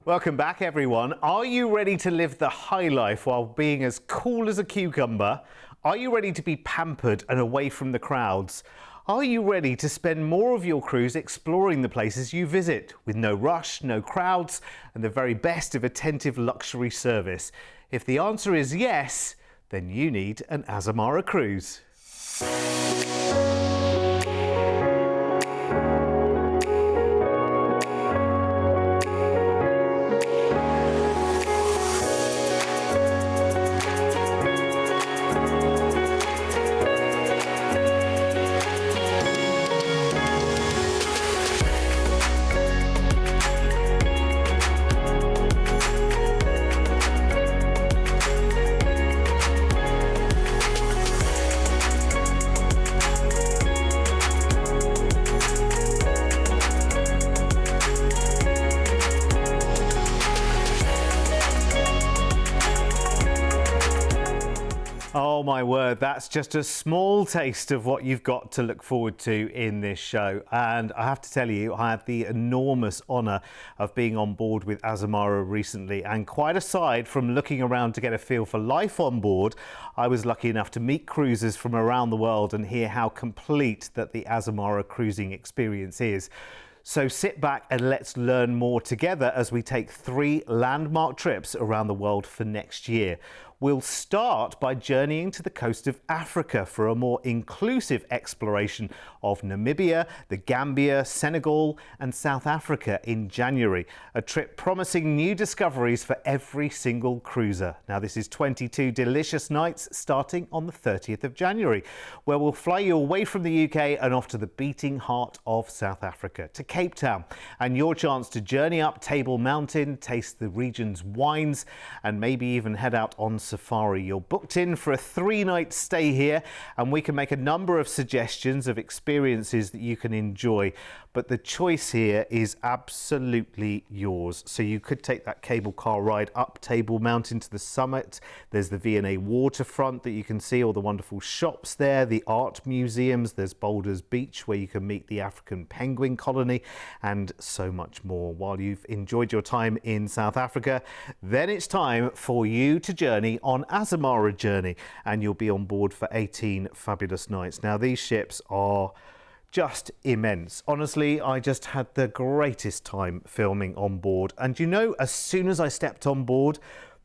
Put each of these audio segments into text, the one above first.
Welcome back, everyone. Are you ready to live the high life while being as cool as a cucumber? Are you ready to be pampered and away from the crowds? Are you ready to spend more of your cruise exploring the places you visit with no rush, no crowds, and the very best of attentive luxury service? If the answer is yes, then you need an Azamara cruise. Oh my word, that's just a small taste of what you've got to look forward to in this show. And I have to tell you, I had the enormous honour of being on board with Azamara recently. And quite aside from looking around to get a feel for life on board, I was lucky enough to meet cruisers from around the world and hear how complete that the Azamara cruising experience is. So sit back and let's learn more together as we take 3 landmark trips around the world for next year. We'll start by journeying to the coast of Africa for a more inclusive exploration of Namibia, the Gambia, Senegal and South Africa in January. A trip promising new discoveries for every single cruiser. Now this is 22 delicious nights starting on the 30th of January, where we'll fly you away from the UK and off to the beating heart of South Africa, to Cape Town, and your chance to journey up Table Mountain, taste the region's wines and maybe even head out on safari. You're booked in for a 3-night stay here and we can make a number of suggestions of experiences that you can enjoy, but the choice here is absolutely yours. So you could take that cable car ride up Table Mountain to the summit. There's the V&A waterfront that you can see, all the wonderful shops there, the art museums, there's Boulders Beach where you can meet the African penguin colony and so much more. While you've enjoyed your time in South Africa, then it's time for you to journey on Azamara journey, and you'll be on board for 18 fabulous nights. Now these ships are just immense. Honestly, I just had the greatest time filming on board, and you know, as soon as I stepped on board,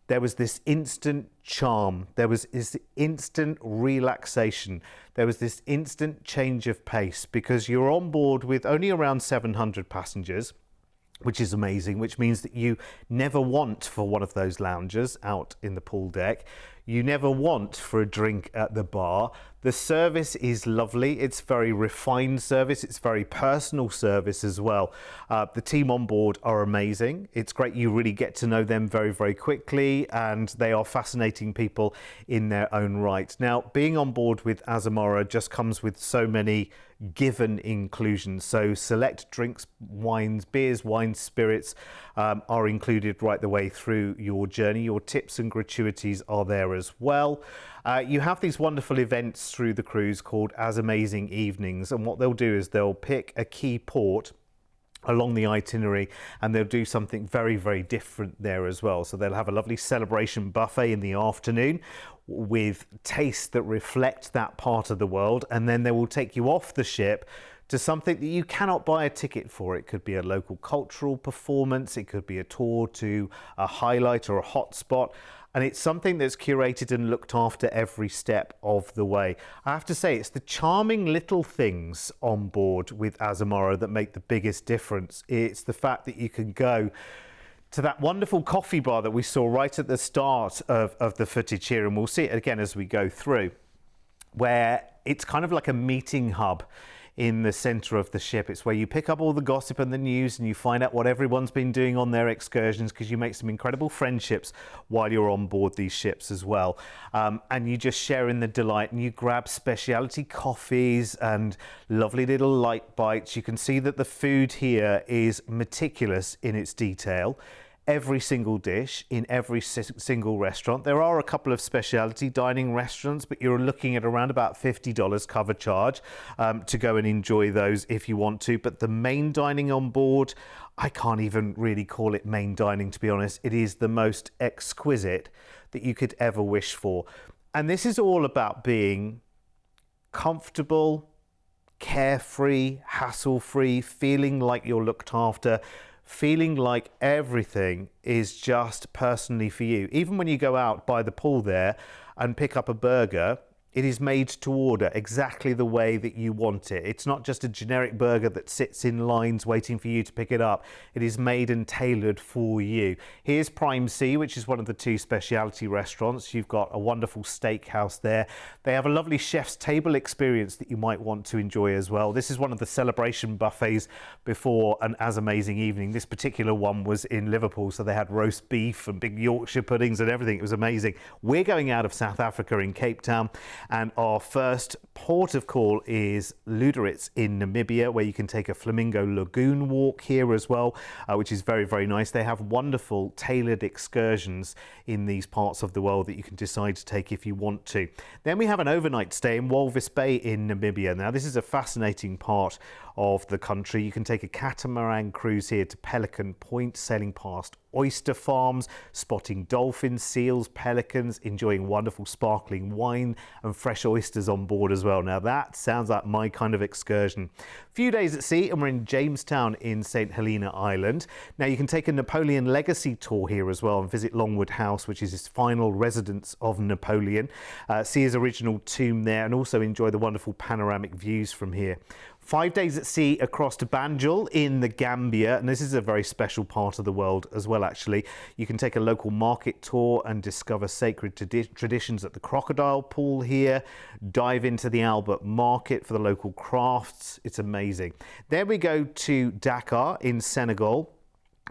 there was this instant charm, there was this instant relaxation, there was this instant change of pace, because you're on board with only around 700 passengers, which is amazing, which means that you never want for one of those loungers out in the pool deck. You never want for a drink at the bar. The service is lovely. It's very refined service. It's very personal service as well. The team on board are amazing. It's great. You really get to know them very, very quickly, and they are fascinating people in their own right. Now, being on board with Azamara just comes with so many given inclusions. So select drinks, wines, beers, wines, spirits are included right the way through your journey. Your tips and gratuities are there as well. You have these wonderful events through the cruise called As Amazing Evenings, and what they'll do is they'll pick a key port along the itinerary and they'll do something very, very different there as well. So they'll have a lovely celebration buffet in the afternoon with tastes that reflect that part of the world, and then they will take you off the ship to something that you cannot buy a ticket for. It could be a local cultural performance, it could be a tour to a highlight or a hotspot, and it's something that's curated and looked after every step of the way. I have to say, it's the charming little things on board with Azamara that make the biggest difference. It's the fact that you can go to that wonderful coffee bar that we saw right at the start of the footage here, and we'll see it again as we go through, where it's kind of like a meeting hub in the center of the ship. It's where you pick up all the gossip and the news and you find out what everyone's been doing on their excursions, because you make some incredible friendships while you're on board these ships as well. And you just share in the delight, and you grab specialty coffees and lovely little light bites. You can see that the food here is meticulous in its detail. every single dish in every single restaurant. There are a couple of specialty dining restaurants, but you're looking at around about $50 cover charge to go and enjoy those if you want to. But the main dining on board, I can't even really call it main dining, to be honest. It is the most exquisite that you could ever wish for. And this is all about being comfortable, carefree, hassle-free, feeling like you're looked after, feeling like everything is just personally for you. Even when you go out by the pool there and pick up a burger, it is made to order exactly the way that you want it. It's not just a generic burger that sits in lines waiting for you to pick it up. It is made and tailored for you. Here's Prime Sea, which is one of the 2 specialty restaurants. You've got a wonderful steakhouse there. They have a lovely chef's table experience that you might want to enjoy as well. This is one of the celebration buffets before an As Amazing evening. This particular one was in Liverpool, so they had roast beef and big Yorkshire puddings and everything. It was amazing. We're going out of South Africa in Cape Town, and our first port of call is Luderitz in Namibia, where you can take a flamingo lagoon walk here as well, which is very, very nice. They have wonderful tailored excursions in these parts of the world that you can decide to take if you want to. Then we have an overnight stay in Walvis Bay in Namibia. Now, this is a fascinating part of the country. You can take a catamaran cruise here to Pelican Point, sailing past oyster farms, spotting dolphins, seals, pelicans, enjoying wonderful sparkling wine and fresh oysters on board as well. Now that sounds like my kind of excursion. A few days at sea and we're in Jamestown in St. Helena Island. Now you can take a Napoleon legacy tour here as well and visit Longwood House, which is his final residence of Napoleon. See his original tomb there and also enjoy the wonderful panoramic views from here. 5 days at sea across to Banjul in the Gambia, and this is a very special part of the world as well, actually. You can take a local market tour and discover sacred traditions at the crocodile pool here, dive into the Albert Market for the local crafts. It's amazing. Then we go to Dakar in Senegal.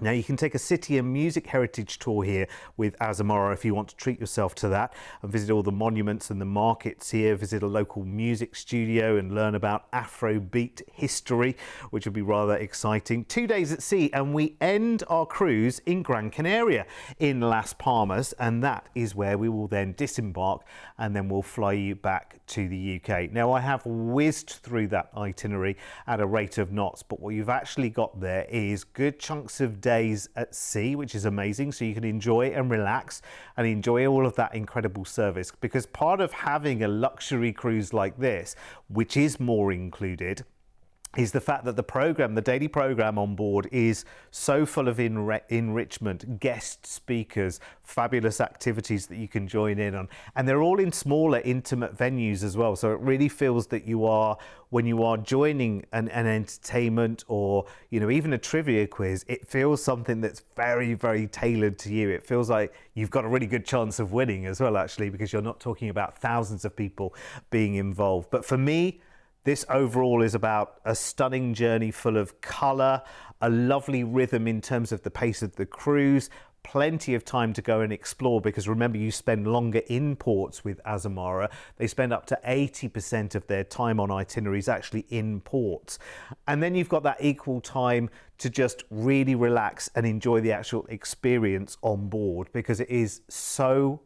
Now you can take a city and music heritage tour here with Azamara if you want to treat yourself to that and visit all the monuments and the markets here, visit a local music studio and learn about Afrobeat history, which would be rather exciting. 2 days at sea and we end our cruise in Gran Canaria in Las Palmas, and that is where we will then disembark and then we'll fly you back to the UK. Now I have whizzed through that itinerary at a rate of knots, but what you've actually got there is good chunks of days at sea, which is amazing, so you can enjoy and relax and enjoy all of that incredible service, because part of having a luxury cruise like this, which is more included, is the fact that the daily program on board is so full of enrichment, guest speakers, fabulous activities that you can join in on. And they're all in smaller, intimate venues as well. So it really feels that you are, when you are joining an entertainment or, you know, even a trivia quiz, it feels something that's very, very tailored to you. It feels like you've got a really good chance of winning as well, actually, because you're not talking about thousands of people being involved. But for me, this overall is about a stunning journey full of colour, a lovely rhythm in terms of the pace of the cruise, plenty of time to go and explore, because remember, you spend longer in ports with Azamara. They spend up to 80% of their time on itineraries actually in ports. And then you've got that equal time to just really relax and enjoy the actual experience on board, because it is so...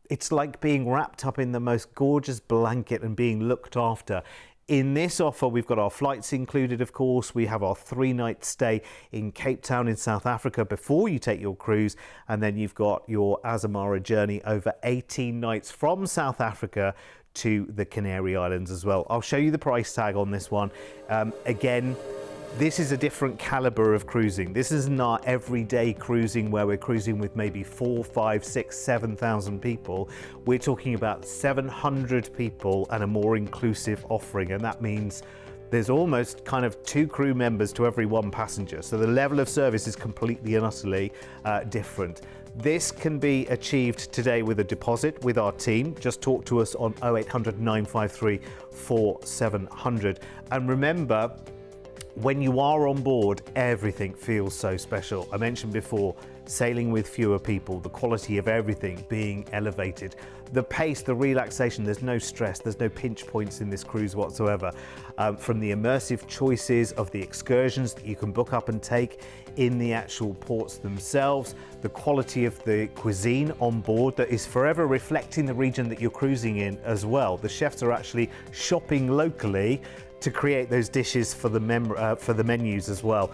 it's like being wrapped up in the most gorgeous blanket and being looked after. In this offer, we've got our flights included, of course. We have our 3-night stay in Cape Town in South Africa before you take your cruise. And then you've got your Azamara journey over 18 nights from South Africa to the Canary Islands as well. I'll show you the price tag on this one. Again, this is a different caliber of cruising. This isn't our everyday cruising where we're cruising with maybe 4, 5, 6, 7,000 people. We're talking about 700 people and a more inclusive offering. And that means there's almost kind of 2 crew members to every 1 passenger. So the level of service is completely and utterly different. This can be achieved today with a deposit with our team. Just talk to us on 0800 953 4700. And remember, when you are on board, everything feels so special. I mentioned before, sailing with fewer people, the quality of everything being elevated. the pace, the relaxation, there's no stress, there's no pinch points in this cruise whatsoever. From the immersive choices of the excursions that you can book up and take in the actual ports themselves, the quality of the cuisine on board that is forever reflecting the region that you're cruising in as well. The chefs are actually shopping locally to create those dishes for the menus as well.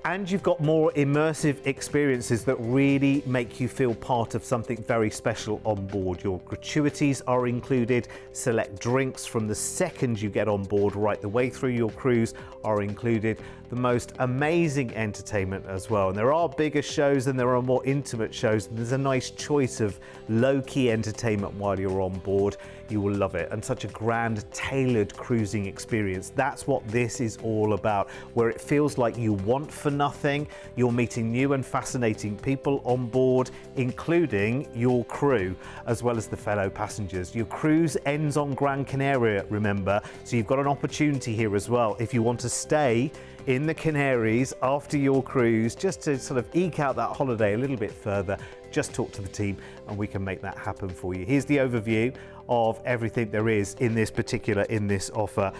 And you've got more immersive experiences that really make you feel part of something very special on board. Your gratuities are included, select drinks from the second you get on board right the way through your cruise are included, the most amazing entertainment as well. And there are bigger shows and there are more intimate shows. There's a nice choice of low-key entertainment while you're on board. You will love it. And such a grand, tailored cruising experience. That's what this is all about, where it feels like you want for nothing. You're meeting new and fascinating people on board, including your crew, as well as the fellow passengers. Your cruise ends on Gran Canaria, remember, so you've got an opportunity here as well. If you want to stay in the Canaries after your cruise, just to sort of eke out that holiday a little bit further, just talk to the team and we can make that happen for you. Here's the overview of everything there is in this offer.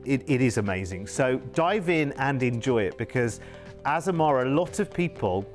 It is amazing. So dive in and enjoy it, because Azamara, a lot of people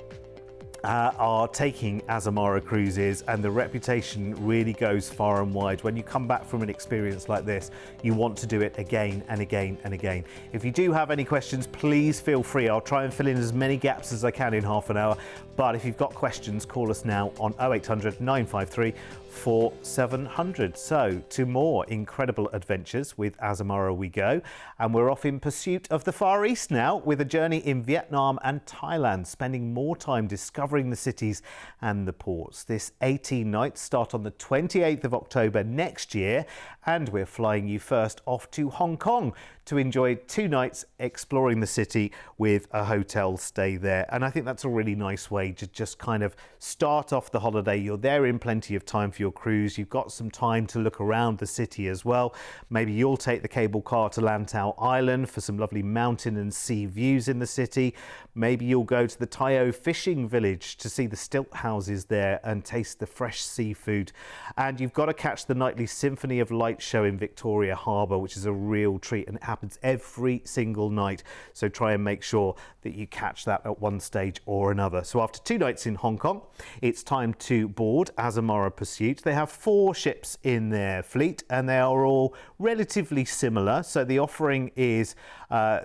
are taking Azamara cruises, and the reputation really goes far and wide. When you come back from an experience like this, you want to do it again and again and again. If you do have any questions, please feel free. I'll try and fill in as many gaps as I can in half an hour. But if you've got questions, call us now on 0800 953 4700. So to more incredible adventures with Azamara we go, and we're off in pursuit of the Far East now, with a journey in Vietnam and Thailand, spending more time discovering the cities and the ports. This 18 nights start on the 28th of October next year, and we're flying you first off to Hong Kong to enjoy 2 nights exploring the city with a hotel stay there. And I think that's a really nice way to just kind of start off the holiday. You're there in plenty of time for your cruise. You've got some time to look around the city as well. Maybe you'll take the cable car to Lantau Island for some lovely mountain and sea views in the city. Maybe you'll go to the Tayo fishing village to see the stilt houses there and taste the fresh seafood. And you've got to catch the nightly Symphony of Light show in Victoria Harbour, which is a real treat, and it happens every single night. So try and make sure that you catch that at one stage or another. So after 2 nights in Hong Kong, it's time to board Azamara Pursuit. They have 4 ships in their fleet, and they are all relatively similar. So the offering is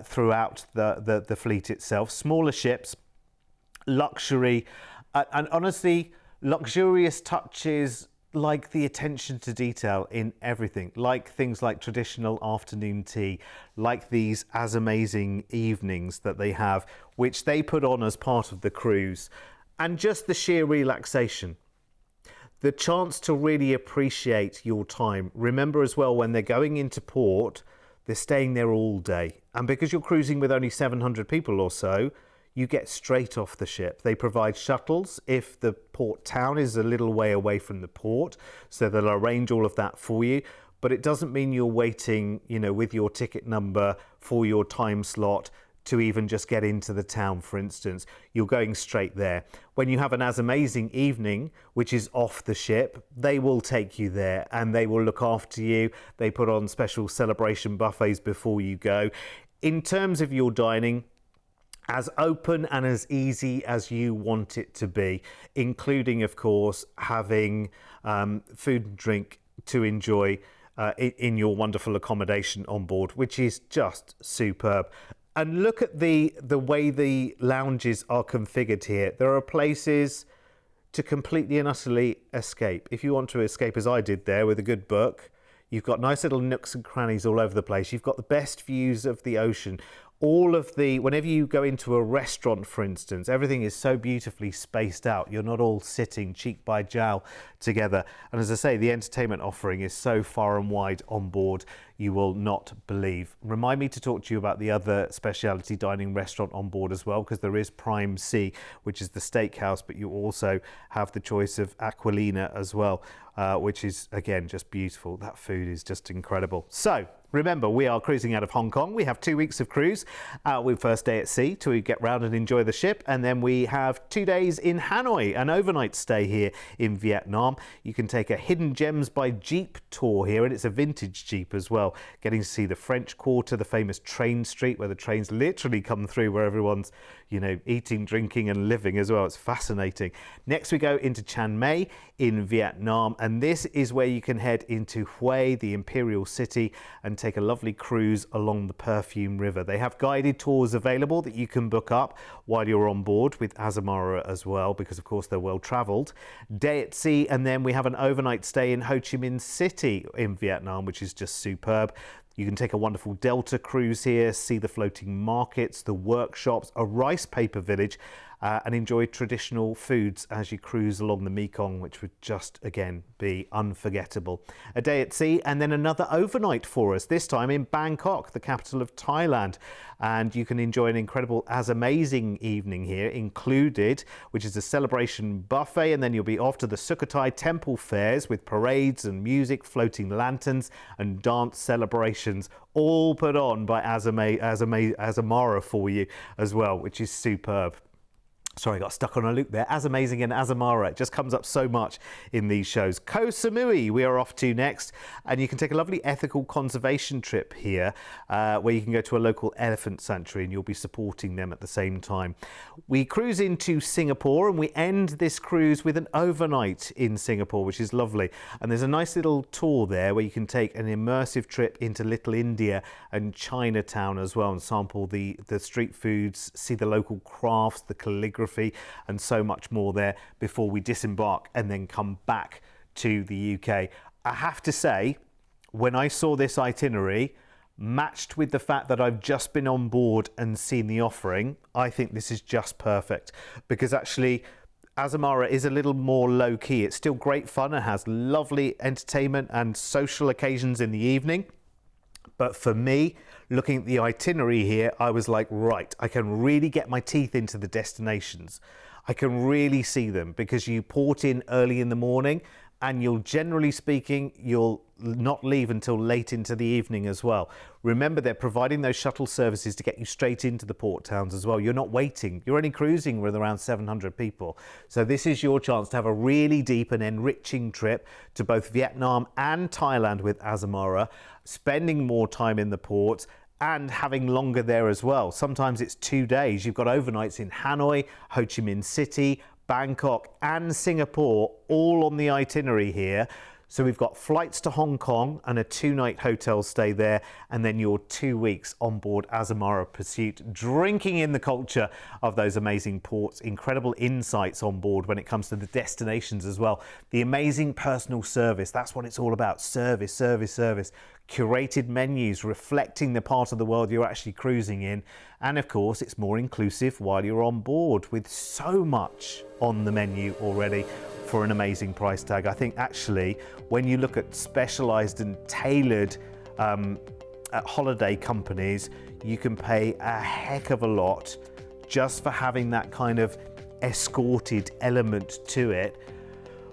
throughout the fleet itself. Smaller ships, luxury, and honestly, luxurious touches, like the attention to detail in everything, like things like traditional afternoon tea, like these as amazing evenings that they have, which they put on as part of the cruise, and just the sheer relaxation. The chance to really appreciate your time. Remember as well, when they're going into port, they're staying there all day. And because you're cruising with only 700 people or so, you get straight off the ship. They provide shuttles if the port town is a little way away from the port, so they'll arrange all of that for you. But it doesn't mean you're waiting, with your ticket number for your time slot to even just get into the town, for instance. You're going straight there. When you have an as amazing evening, which is off the ship, they will take you there and they will look after you. They put on special celebration buffets before you go. In terms of your dining, as open and as easy as you want it to be, including, of course, having food and drink to enjoy in your wonderful accommodation on board, which is just superb. And look at the way the lounges are configured here. There are places to completely and utterly escape. If you want to escape, as I did there with a good book, you've got nice little nooks and crannies all over the place. You've got the best views of the ocean. Whenever you go into a restaurant, for instance, everything is so beautifully spaced out. You're not all sitting cheek by jowl together. And as I say, the entertainment offering is so far and wide on board, you will not believe. Remind me to talk to you about the other specialty dining restaurant on board as well, because there is Prime Sea, which is the steakhouse, but you also have the choice of Aquilina as well, which is, again, just beautiful. That food is just incredible. So Remember, we are cruising out of Hong Kong. We have 2 weeks of cruise with first day at sea to get round and enjoy the ship. And then we have 2 days in Hanoi, an overnight stay here in Vietnam. You can take a Hidden Gems by Jeep tour here, and it's a vintage Jeep as well. Getting to see the French Quarter, the famous train street where the trains literally come through, where everyone's, you know, eating, drinking and living as well. It's fascinating. Next we go into Chiang Mai in Vietnam, and this is where you can head into Hue, the imperial city, and take a lovely cruise along the Perfume River. They have guided tours available that you can book up while you're on board with Azamara as well, because of course they're well travelled. Day at sea, and then we have an overnight stay in Ho Chi Minh City in Vietnam, which is just superb. You can take a wonderful Delta cruise here, see the floating markets, the workshops, a rice paper village, and enjoy traditional foods as you cruise along the Mekong, which would just, again, be unforgettable. A day at sea and then another overnight for us, this time in Bangkok, the capital of Thailand. And you can enjoy an incredible Azamazing evening here included, which is a celebration buffet, and then you'll be off to the Sukhothai temple fairs with parades and music, floating lanterns and dance celebrations, all put on by Azamara for you as well, which is superb. Sorry, I got stuck on a loop there. Azamazing and Azamara, it just comes up so much in these shows. Koh Samui we are off to next, and you can take a lovely ethical conservation trip here where you can go to a local elephant sanctuary and you'll be supporting them at the same time. We cruise into Singapore and we end this cruise with an overnight in Singapore, which is lovely. And there's a nice little tour there where you can take an immersive trip into Little India and Chinatown as well, and sample the street foods, see the local crafts, the calligraphy, and so much more there before we disembark and then come back to the UK. I have to say, when I saw this itinerary, matched with the fact that I've just been on board and seen the offering, I think this is just perfect, because actually Azamara is a little more low-key. It's still great fun. It has lovely entertainment and social occasions in the evening. But for me, looking at the itinerary here, I was like, right, I can really get my teeth into the destinations. I can really see them because you port in early in the morning and you'll, generally speaking, you'll not leave until late into the evening as well. Remember, they're providing those shuttle services to get you straight into the port towns as well. You're not waiting. You're only cruising with around 700 people. So this is your chance to have a really deep and enriching trip to both Vietnam and Thailand with Azamara, spending more time in the ports and having longer there as well. Sometimes it's 2 days. You've got overnights in Hanoi, Ho Chi Minh City, Bangkok and Singapore, all on the itinerary here. So we've got flights to Hong Kong and a 2-night hotel stay there, and then your 2 weeks on board Azamara Pursuit, drinking in the culture of those amazing ports, incredible insights on board when it comes to the destinations as well. The amazing personal service, that's what it's all about. Service, service, service. Curated menus reflecting the part of the world you're actually cruising in. And of course, it's more inclusive while you're on board, with so much on the menu already for an amazing price tag. I think actually, when you look at specialised and tailored holiday companies, you can pay a heck of a lot just for having that kind of escorted element to it.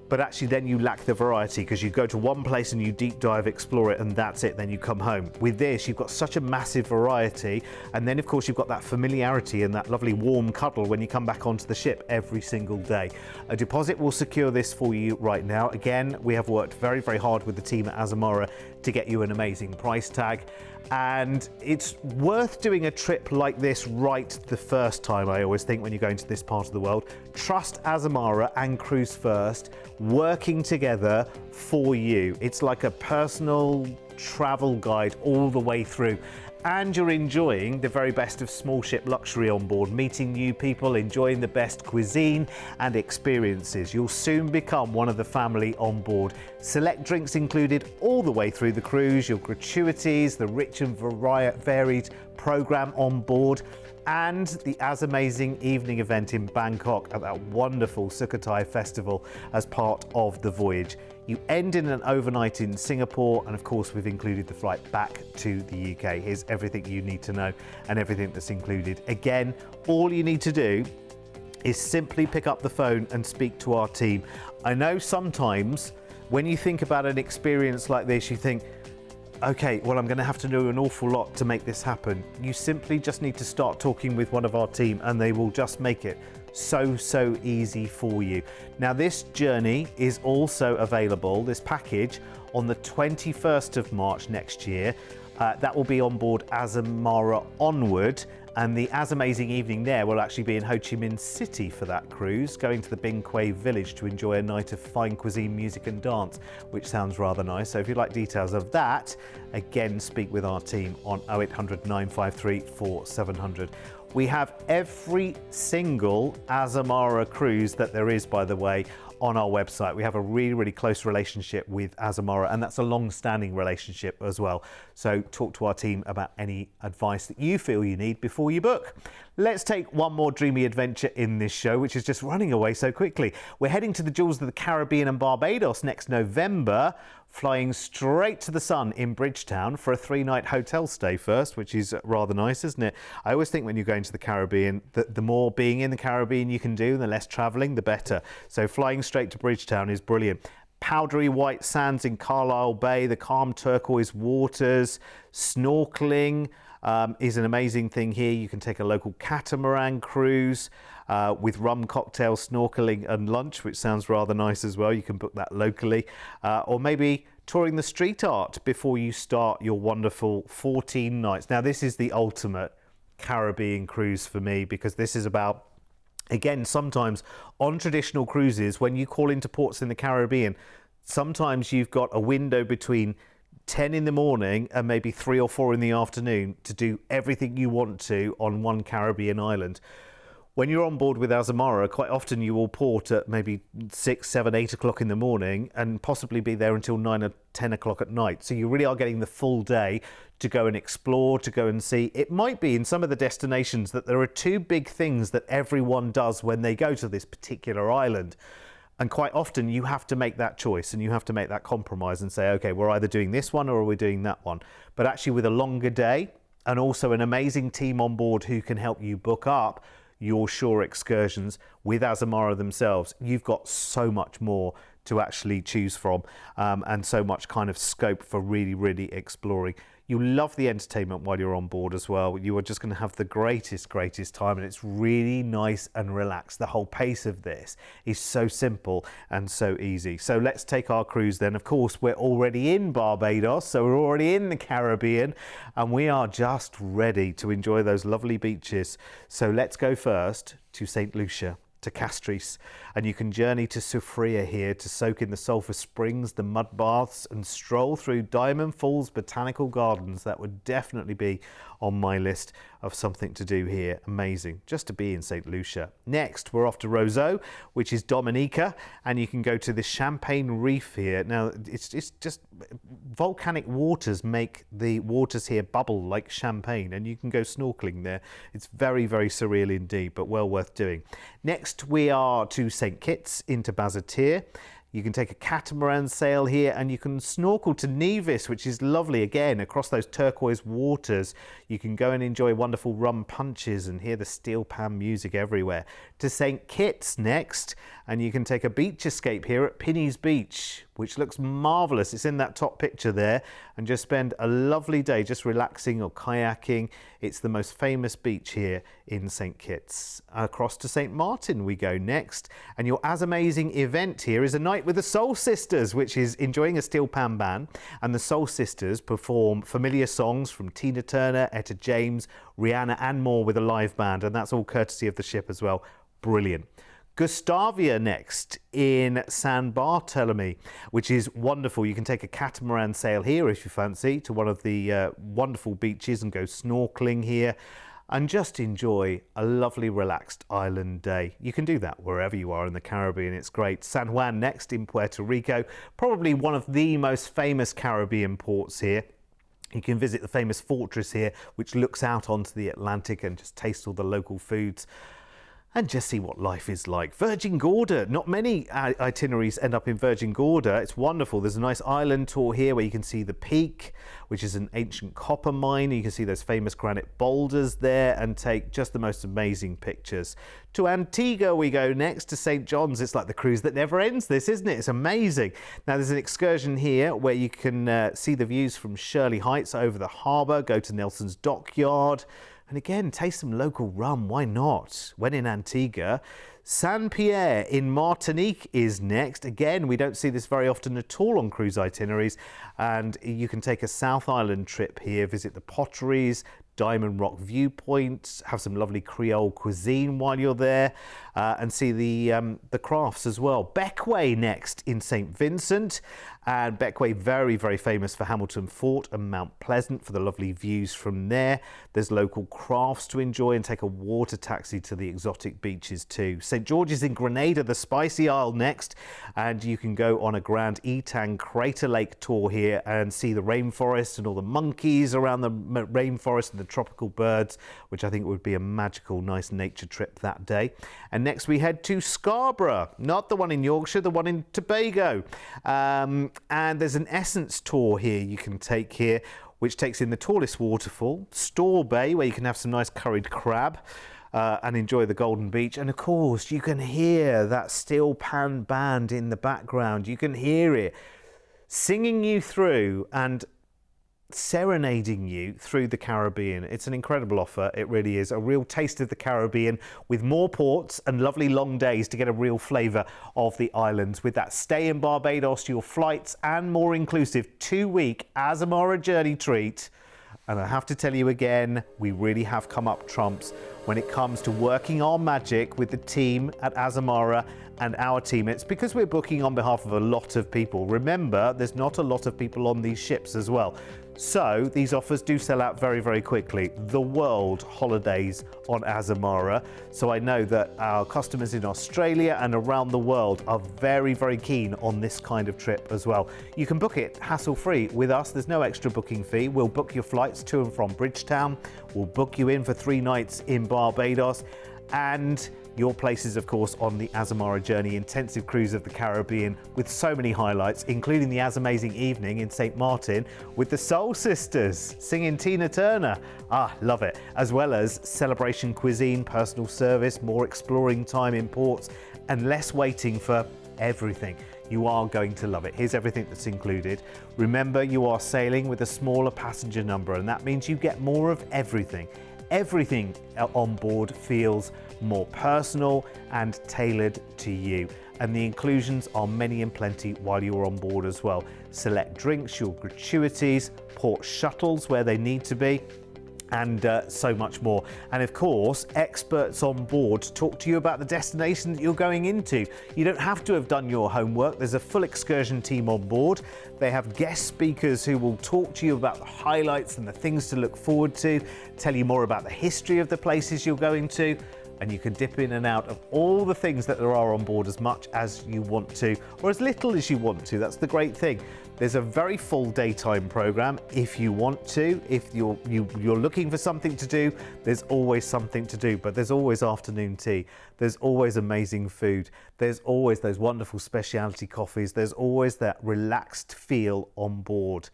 But actually then you lack the variety, because you go to one place and you deep dive, explore it, and that's it, then you come home. With this, you've got such a massive variety, and then of course you've got that familiarity and that lovely warm cuddle when you come back onto the ship every single day. A deposit will secure this for you right now. Again, we have worked very, very hard with the team at Azamara to get you an amazing price tag. And it's worth doing a trip like this right the first time, I always think, when you're going to this part of the world. Trust Azamara and Cruise1st working together for you. It's like a personal travel guide all the way through. And you're enjoying the very best of small ship luxury on board, meeting new people, enjoying the best cuisine and experiences. You'll soon become one of the family on board. Select drinks included all the way through the cruise, your gratuities, the rich and varied program on board, and the Azamazing evening event in Bangkok at that wonderful Sukhothai festival as part of the voyage. You end in an overnight in Singapore, and of course we've included the flight back to the UK. Here's everything you need to know and everything that's included. Again, all you need to do is simply pick up the phone and speak to our team. I know sometimes when you think about an experience like this, you think, Okay, well, I'm going to have to do an awful lot to make this happen. You simply just need to start talking with one of our team and they will just make it so easy for you. Now, this journey is also available, this package, on the 21st of March next year. That will be on board Azamara Onward, and the Azamazing evening there will actually be in Ho Chi Minh City for that cruise, going to the Binh Quay village to enjoy a night of fine cuisine, music and dance, which sounds rather nice. So if you'd like details of that, again, speak with our team on 0800 953 4700. We have every single Azamara cruise that there is, by the way, on our website. We have a really close relationship with Azamara, and that's a long-standing relationship as well. So talk to our team about any advice that you feel you need before you book. Let's take one more dreamy adventure in this show, which is just running away so quickly. We're heading to the Jewels of the Caribbean and Barbados next November, flying straight to the sun in Bridgetown for a 3-night hotel stay first, which is rather nice, isn't it? I always think when you're going to the Caribbean, the more being in the Caribbean you can do, the less travelling, the better. So flying straight to Bridgetown is brilliant. Powdery white sands in Carlisle Bay, the calm turquoise waters, snorkeling is an amazing thing here. You can take a local catamaran cruise with rum cocktail, snorkeling and lunch, which sounds rather nice as well. You can book that locally. Or maybe touring the street art before you start your wonderful 14 nights. Now, this is the ultimate Caribbean cruise for me, because this is about, again, sometimes on traditional cruises, when you call into ports in the Caribbean, sometimes you've got a window between 10 in the morning and maybe 3 or 4 in the afternoon to do everything you want to on one Caribbean island. When you're on board with Azamara, quite often you will port at maybe 6, 7, 8 o'clock in the morning and possibly be there until 9 or 10 o'clock at night. So you really are getting the full day to go and explore, to go and see. It might be in some of the destinations that there are 2 big things that everyone does when they go to this particular island. And quite often you have to make that choice and you have to make that compromise and say, okay, we're either doing this one or we're doing that one. But actually, with a longer day and also an amazing team on board who can help you book up your shore excursions with Azamara themselves, you've got so much more to actually choose from, and so much kind of scope for really exploring. You love the entertainment while you're on board as well. You are just going to have the greatest time, and it's really nice and relaxed. The whole pace of this is so simple and so easy. So let's take our cruise then. Of course, we're already in Barbados, so we're already in the Caribbean, and we are just ready to enjoy those lovely beaches. So let's go first to St. Lucia, to Castries, and you can journey to Soufriere here to soak in the sulphur springs, the mud baths, and stroll through Diamond Falls Botanical Gardens. That would definitely be on my list of something to do here. Amazing just to be in St. Lucia. Next, we're off to Roseau, which is Dominica, and you can go to the Champagne Reef here. Now, it's just volcanic waters make the waters here bubble like champagne, and you can go snorkeling there. It's very surreal indeed, but well worth doing. Next, we are to St. Kitts into Bazatir. You can take a catamaran sail here and you can snorkel to Nevis, which is lovely again across those turquoise waters. You can go and enjoy wonderful rum punches and hear the steel pan music everywhere. To St. Kitts next, and you can take a beach escape here at Pinny's Beach, which looks marvellous. It's in that top picture there, and just spend a lovely day just relaxing or kayaking. It's the most famous beach here in St. Kitts. Across to St. Martin we go next, and your Azamazing event here is a night with the Soul Sisters, which is enjoying a steel pan band, and the Soul Sisters perform familiar songs from Tina Turner, Etta James, Rihanna and more with a live band, and that's all courtesy of the ship as well. Brilliant. Gustavia next in San Bartolome, which is wonderful. You can take a catamaran sail here if you fancy to one of the wonderful beaches and go snorkeling here and just enjoy a lovely relaxed island day. You can do that wherever you are in the Caribbean. It's great. San Juan next in Puerto Rico, probably one of the most famous Caribbean ports here. You can visit the famous fortress here, which looks out onto the Atlantic and just taste all the local foods. and just see what life is like. Virgin Gorda, not many itineraries end up in Virgin Gorda. It's wonderful. There's a nice island tour here where you can see the Peak, which is an ancient copper mine. You can see those famous granite boulders there and take just the most amazing pictures. To Antigua we go next, to St. John's. It's like the cruise that never ends, this, isn't it? It's amazing. Now there's an excursion here where you can see the views from Shirley Heights over the harbour, go to Nelson's Dockyard, and again, taste some local rum, why not? When in Antigua. Saint-Pierre in Martinique is next. Again, we don't see this very often at all on cruise itineraries, and you can take a South Island trip here, visit the potteries, Diamond Rock Viewpoint, have some lovely Creole cuisine while you're there, and see the crafts as well. Beckway next in St. Vincent, and Beckway very, very famous for Hamilton Fort and Mount Pleasant for the lovely views from there. There's local crafts to enjoy and take a water taxi to the exotic beaches too. St. George's in Grenada, the Spicy Isle next, and you can go on a Grand Etang Crater Lake tour here and see the rainforest and all the monkeys around the rainforest and the tropical birds, which I think would be a magical, nice nature trip that day. And next we head to Scarborough, not the one in Yorkshire, the one in Tobago. And there's an Essence tour here you can take here, which takes in the tallest waterfall, Store Bay, where you can have some nice curried crab and enjoy the Golden Beach. And of course, you can hear that steel pan band in the background. You can hear it singing you through and serenading you through the Caribbean. It's an incredible offer. It really is a real taste of the Caribbean, with more ports and lovely long days to get a real flavour of the islands. With that stay in Barbados, your flights and more inclusive 2-week Azamara journey treat. And I have to tell you again, we really have come up trumps when it comes to working our magic with the team at Azamara and our team. It's because we're booking on behalf of a lot of people. Remember, there's not a lot of people on these ships as well. So these offers do sell out very, very quickly. The world holidays on Azamara. So I know that our customers in Australia and around the world are very, very keen on this kind of trip as well. You can book it hassle-free with us. There's no extra booking fee. We'll book your flights to and from Bridgetown. We'll book you in for 3 nights in Barbados. And your places, of course, on the Azamara Journey intensive cruise of the Caribbean, with so many highlights, including the Azamazing evening in St. Martin with the Soul Sisters singing Tina Turner. Love it. As well as celebration cuisine, personal service, more exploring time in ports, and less waiting for everything. You are going to love it. Here's everything that's included. Remember, you are sailing with a smaller passenger number, and that means you get more of everything. Everything on board feels more personal and tailored to you. And the inclusions are many and plenty while you're on board as well. Select drinks, your gratuities, port shuttles where they need to be, and so much more. And of course, experts on board talk to you about the destination that you're going into. You don't have to have done your homework. There's a full excursion team on board. They have guest speakers who will talk to you about the highlights and the things to look forward to, tell you more about the history of the places you're going to, and you can dip in and out of all the things that there are on board as much as you want to, or as little as you want to. That's the great thing. There's a very full daytime program if you want to. If you're looking for something to do, there's always something to do. But there's always afternoon tea. There's always amazing food. There's always those wonderful specialty coffees. There's always that relaxed feel on board.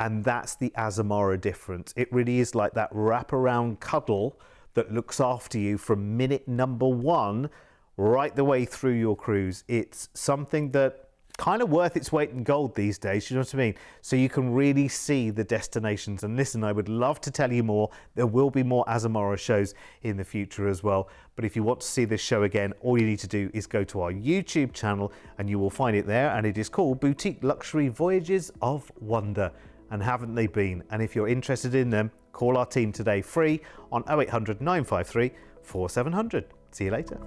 And that's the Azamara difference. It really is like that wraparound cuddle that looks after you from minute number 1 right the way through your cruise. It's something that kind of worth its weight in gold these days, you know what I mean? So you can really see the destinations. And listen, I would love to tell you more. There will be more Azamara shows in the future as well. But if you want to see this show again, all you need to do is go to our YouTube channel and you will find it there. And it is called Boutique Luxury Voyages of Wonder. And haven't they been? And if you're interested in them, call our team today free on 0800 953 4700. See you later.